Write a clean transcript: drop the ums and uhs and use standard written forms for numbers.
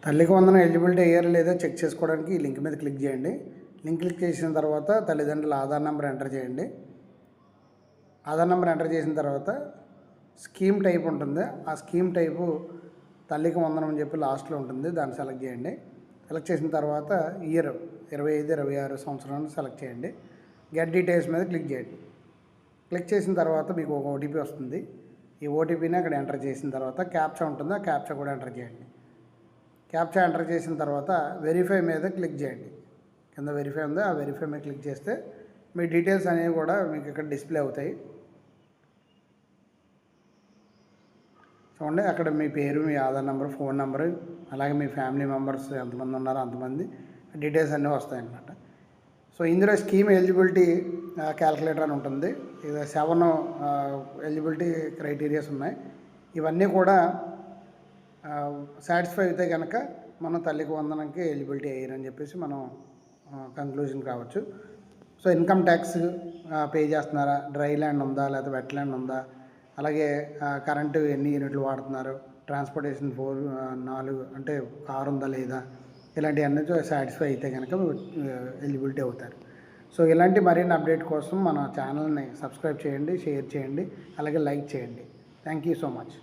తల్లికి వందనం ఎలిజిబిలిటీ అయ్యారో లేదో చెక్ చేసుకోవడానికి ఈ లింక్ మీద క్లిక్ చేయండి. లింక్ క్లిక్ చేసిన తర్వాత తల్లిదండ్రుల ఆధార్ నెంబర్ ఎంటర్ చేయండి. ఆధార్ నెంబర్ ఎంటర్ చేసిన తర్వాత స్కీమ్ టైప్ ఉంటుంది. ఆ స్కీమ్ టైపు తల్లికి వందనం అని చెప్పి లాస్ట్లో ఉంటుంది, దాన్ని సెలెక్ట్ చేయండి. సెలెక్ట్ చేసిన తర్వాత ఇయర్ 25-26 సంవత్సరాన్ని సెలెక్ట్ చేయండి. గెట్ డీటెయిల్స్ మీద క్లిక్ చేయండి. క్లిక్ చేసిన తర్వాత మీకు ఒక ఓటీపీ వస్తుంది. ఈ ఓటీపీని అక్కడ ఎంటర్ చేసిన తర్వాత క్యాప్చా ఉంటుంది, ఆ క్యాప్చా కూడా ఎంటర్ చేయండి. క్యాప్చా ఎంటర్ చేసిన తర్వాత వెరిఫై మీద క్లిక్ చేయండి. కింద వెరిఫై ఉంది, ఆ వెరిఫై మీద క్లిక్ చేస్తే మీ డీటెయిల్స్ అనేవి కూడా మీకు ఇక్కడ డిస్ప్లే అవుతాయి. చూడండి, అక్కడ మీ పేరు, మీ ఆధార్ నెంబర్, ఫోన్ నెంబరు, అలాగే మీ ఫ్యామిలీ మెంబర్స్ ఎంతమంది ఉన్నారో అంతమంది డీటెయిల్స్ అన్నీ వస్తాయన్నమాట. సో ఇందులో స్కీమ్ ఎలిజిబిలిటీ క్యాలిక్యులేటర్ అని ఉంటుంది. ఇది 7 ఎలిజిబిలిటీ క్రైటీరియాస్ ఉన్నాయి. ఇవన్నీ కూడా సాటిస్ఫై అయితే కనుక మనం తల్లికి వందనంకి ఎలిజిబిలిటీ అయ్యారని చెప్పేసి మనం కంక్లూజన్కి రావచ్చు. సో ఇన్కమ్ ట్యాక్స్ పే చేస్తున్నారా, డ్రై ల్యాండ్ ఉందా లేదా వెట్ ల్యాండ్ ఉందా, అలాగే కరెంటు ఎన్ని యూనిట్లు వాడుతున్నారు, ట్రాన్స్పోర్టేషన్ 4 అంటే కారు ఉందా లేదా, ఇలాంటివన్నీ సాటిస్ఫై అయితే కనుక ఎలిజిబిలిటీ అవుతారు. సో ఇలాంటి మరిన్ని అప్డేట్ కోసం మన ఛానల్ని సబ్స్క్రైబ్ చేయండి, షేర్ చేయండి, అలాగే లైక్ చేయండి. Thank you so much.